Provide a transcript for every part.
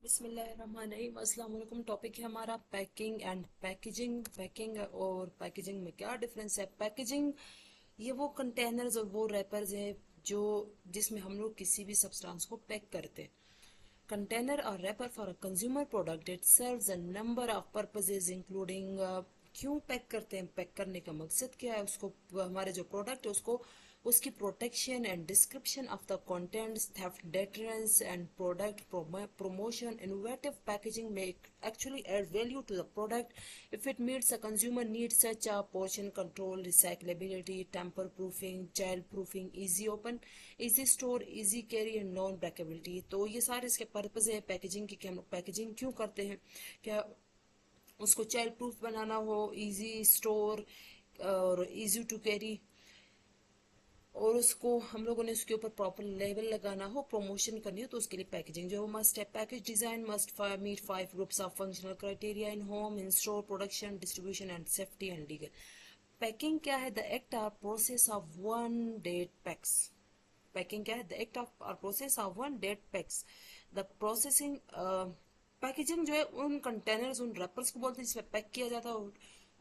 बिस्मिल्लाहिर्रहमानिर्रहीम। अस्सलाम वालेकुम। टॉपिक है हमारा पैकिंग एंड पैकेजिंग। पैकिंग और पैकेजिंग में क्या डिफरेंस है? पैकेजिंग ये वो कंटेनर्स और वो रैपर्स हैं जो जिसमें हम लोग किसी भी सब्सटेंस को पैक करते हैं। Container or wrapper for a consumer product, it serves a number of purposes including क्यों पैक करते हैं, पैक करने का मकसद क्या है, उसको हमारे जो प्रोडक्ट है उसको उसकी protection and description of the contents, theft deterrence and product promotion. Innovative packaging may actually add value to the product if it meets a consumer needs such as portion control, recyclability, tamper proofing, child proofing, easy open, easy store, easy carry and non breakability। तो ये सारे इसके purpose है packaging की कि हम लोग packaging क्यों करते हैं। क्या उसको चाइल्ड प्रूफ बनाना हो, इजी स्टोर और इजी टू कैरी, और उसको हम लोगों ने उसके ऊपर प्रॉपर लेबल लगाना हो, प्रमोशन करनी हो, तो उसके लिए पैकेजिंग जो मस्ट है। Package design must meet 5 groups of functional criteria in home, in store, production, distribution and safety and legal. Packing क्या है? The act or process of one that packs. Packing क्या है? The act of or process of one that packs. The processing packaging जो है उन containers, उन rappers को बोलते हैं जिसमें पैक किया जाता है,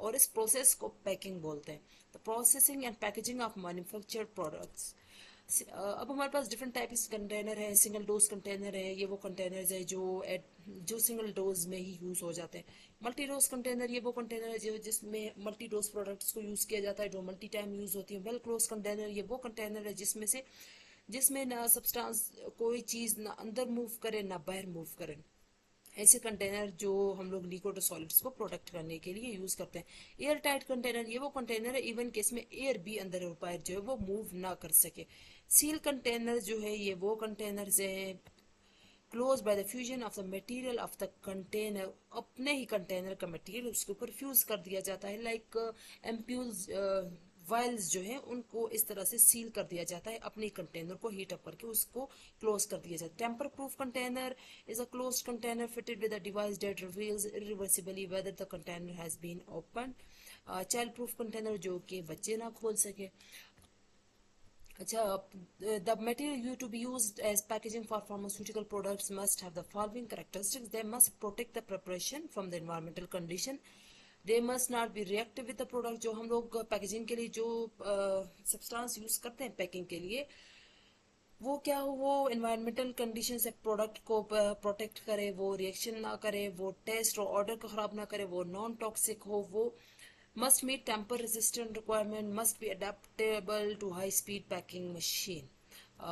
और इस प्रोसेस को पैकिंग बोलते हैं। The processing and packaging of manufactured products. अब हमारे पास डिफरेंट टाइप के कंटेनर है। सिंगल डोज कंटेनर है, ये वो कंटेनर्स है जो सिंगल डोज में ही यूज हो जाते हैं। मल्टी डोज कंटेनर, ये वो कंटेनर है जो जिसमें मल्टी डोज प्रोडक्ट्स को यूज किया जाता है, जो मल्टी टाइम यूज होती है। वेल क्लोज कंटेनर, ये वो कंटेनर है जिसमें ना सब्सटेंस कोई चीज ना अंदर मूव करे ना बाहर मूव करे। ऐसे कंटेनर जो हम लोग लिक्विड और सॉलिड्स को प्रोटेक्ट करने के लिए यूज करते हैं। एयर टाइट कंटेनर, ये वो कंटेनर है इवन केस में एयर भी अंदर और बाहर जो है वो मूव ना कर सके। सील कंटेनर जो है ये वो कंटेनर है close by the fusion of the material of the container. अपने ही कंटेनर का मटेरियल उसके ऊपर फ्यूज कर दिया जाता है। लाइक एम्प्यूल्स वाइल्स जो है उनको इस तरह से सील कर दिया जाता है, अपने कंटेनर को हीट अप करके उसको क्लोज कर दिया जाता है। Tamper proof container is a closed container fitted with a device that reveals irreversibly whether the container has been opened। child proof container जो कि बच्चे ना खोल सके। अच्छा, the material to be used as packaging for pharmaceutical products must have the following characteristics: they must protect the preparation from the environmental condition, they must not be reactive with the product। जो हम लोग packaging के लिए जो substance use करते हैं packing के लिए, वो क्या हो, वो एनवायरमेंटल कंडीशन से प्रोडक्ट को प्रोटेक्ट करे, वो रिएक्शन ना करे, वो टेस्ट और ऑर्डर को खराब ना करे, वो नॉन टॉक्सिक हो, वो must meet tamper resistant requirement, must be adaptable to high speed packing machine.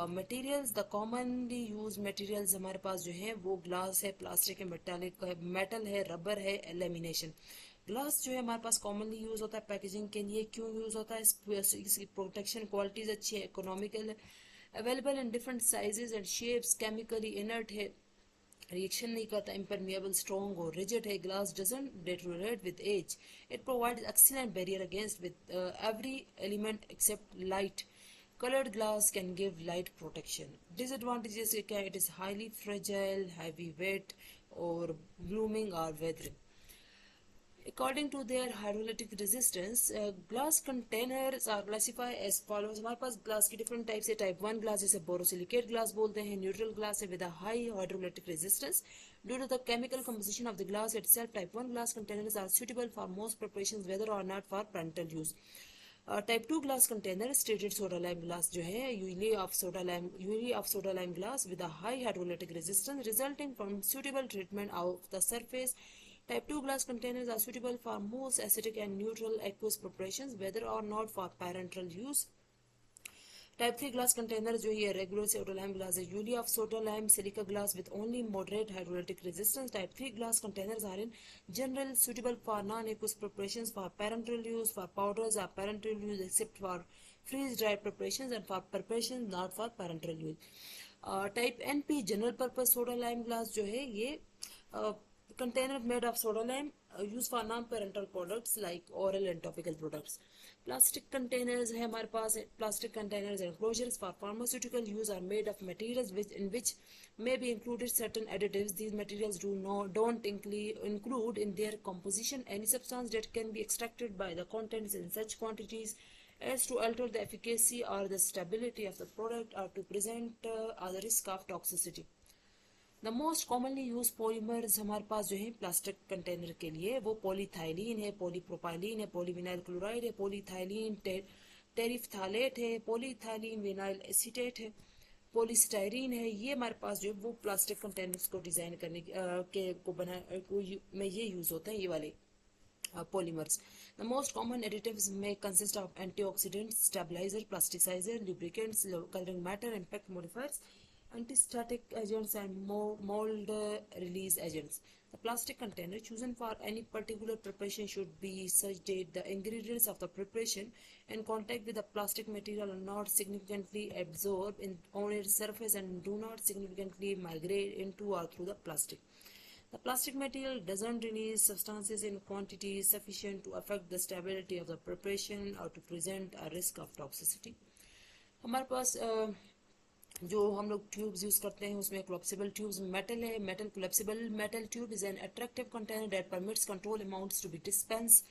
Materials, the commonly use materials हमारे पास जो है वो ग्लास है, प्लास्टिक है, मेटालिक है, मेटल है, रबर है, एल्यूमिनेशन। ग्लास जो है हमारे पास कॉमनली यूज होता है पैकेजिंग के लिए। क्यों यूज होता है? इसकी प्रोटेक्शन क्वालिटीज अच्छी है, इकोनॉमिकल है, available in different sizes and shapes, chemically inert है, रिएक्शन नहीं करता, impermeable, strong और rigid है, glass doesn't deteriorate with age, it provides excellent barrier against with every element except light, colored glass can give light protection। disadvantages क्या है? It is highly fragile, heavy weight और blooming or weathering। According to their hydrolytic resistance, glass containers are classified as follows। हमारे पास glass की different types है। Type 1 glass जिसे borosilicate glass बोलते हैं, न्यूट्रल ग्लास है with a high hydrolytic resistance due to the chemical composition of the glass itself. Type 1 glass containers are suitable for most preparations whether or not for parental use। Type 2 glass container stated soda lime glass जो है, usually of soda lime glass with a high hydrolytic resistance resulting from suitable treatment of the surface। Type 2 glass containers are suitable for most acidic and neutral aqueous preparations, whether or not for parenteral use। Type 3 glass containers जो ये regular soda lime glass है, usually of soda lime silica glass with only moderate hydrolytic resistance। Type 3 glass containers are in general suitable for non-aqueous preparations, for parenteral use, for powders or parenteral use except for freeze-dried preparations and for preparations not for parenteral use। Type NP general purpose soda lime glass जो है ये container made of soda lime used for non-parental products like oral and topical products। Plastic containers है हमारे पास। Plastic containers and closures for pharmaceutical use are made of materials in which may be included certain additives। These materials don't include in their composition any substance that can be extracted by the contents in such quantities as to alter the efficacy or the stability of the product or to present a risk of toxicity। The most commonly use polymers हमारे पास जो है plastic container के लिए वो पॉलीथाइलीन है, polypropylene है, polyvinyl chloride है, पॉलीथाइलीन टेरिफ्थालेट है, पॉलीथाइलीन विनाइल एसीटेट है, पॉलीस्टाइरीन है। ये हमारे पास जो है वो प्लास्टिक कंटेनर्स को डिजाइन करने के को बना में ये यूज होते हैं, ये वाले polymers. The most common additives may consist of antioxidants, stabilizer, plasticizer, lubricants, coloring matter, impact modifiers, antistatic agents, and mold release agents. The plastic container chosen for any particular preparation should be such that the ingredients of the preparation in contact with the plastic material are not significantly absorbed on its surface and do not significantly migrate into or through the plastic. The plastic material doesn't release substances in quantities sufficient to affect the stability of the preparation or to present a risk of toxicity. हमारे पास जो हम लोग tubes use करते हैं उसमें collapsible tubes metal है. Metal collapsible metal tube is an attractive container that permits control amounts to be dispense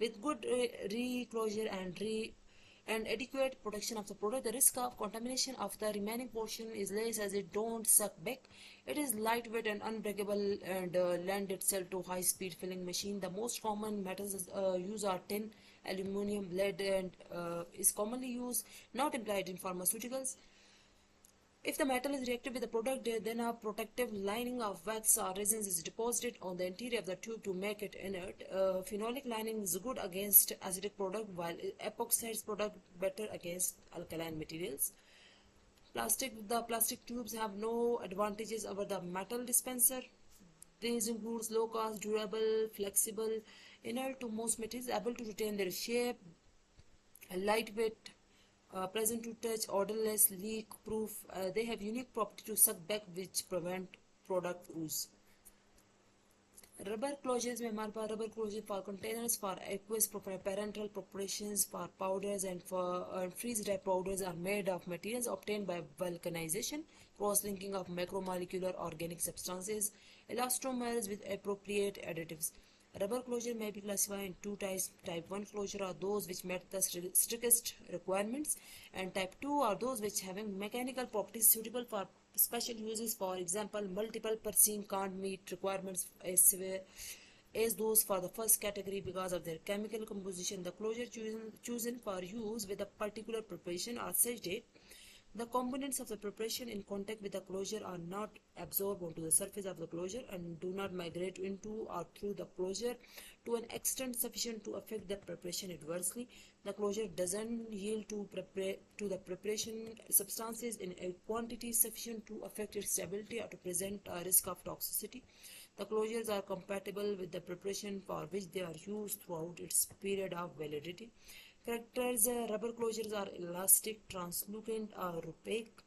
with good reclosure and adequate protection of the product. The risk of contamination of the remaining portion is less as it don't suck back. It is lightweight and unbreakable and lend itself to high-speed filling machine. The most common metals used are tin, aluminium, lead, and is commonly used, not employed in pharmaceuticals. If the metal is reactive with the product, then a protective lining of wax or resins is deposited on the interior of the tube to make it inert. Phenolic lining is good against acidic product, while epoxide product better against alkaline materials. The plastic tubes have no advantages over the metal dispenser. These includes low cost, durable, flexible, inert to most materials, able to retain their shape, lightweight, pleasant to touch, odorless, leak proof. They have unique property to suck back which prevent product ooze. Rubber closures में हमारे पास rubber closure for containers for aqueous parental preparations for powders and for freeze-dry powders are made of materials obtained by vulcanization, cross-linking of macromolecular organic substances, elastomers with appropriate additives. Rubber closure may be classified in two types. Type 1 closure are those which met the strictest requirements, and type 2 are those which having mechanical properties suitable for special uses. For example, multiple persine can't meet requirements as severe as those for the first category because of their chemical composition. The closure chosen for use with a particular preparation are such that the components of the preparation in contact with the closure are not absorbed onto the surface of the closure and do not migrate into or through the closure to an extent sufficient to affect the preparation adversely. The closure doesn't yield to the preparation substances in a quantity sufficient to affect its stability or to present a risk of toxicity. The closures are compatible with the preparation for which they are used throughout its period of validity. Characters: rubber closures are elastic, translucent, or opaque.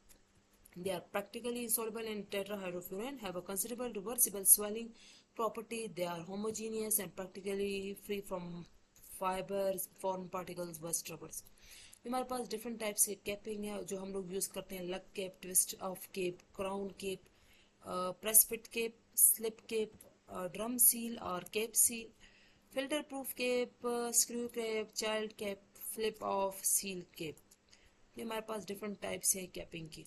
They are practically insoluble in tetrahydrofuran, have a considerable reversible swelling property. They are homogeneous and practically free from fibers, foreign particles, burst rubbers. हमारे पास different types के capping है जो हम लोग use करते हैं. Lug cap, twist off cap, crown cap, press fit cap, slip cap, drum seal और cap seal, filter proof cap, screw cap, child cap, flip off, seal cap. ये हमारे पास डिफरेंट टाइप्स हैं कैपिंग की.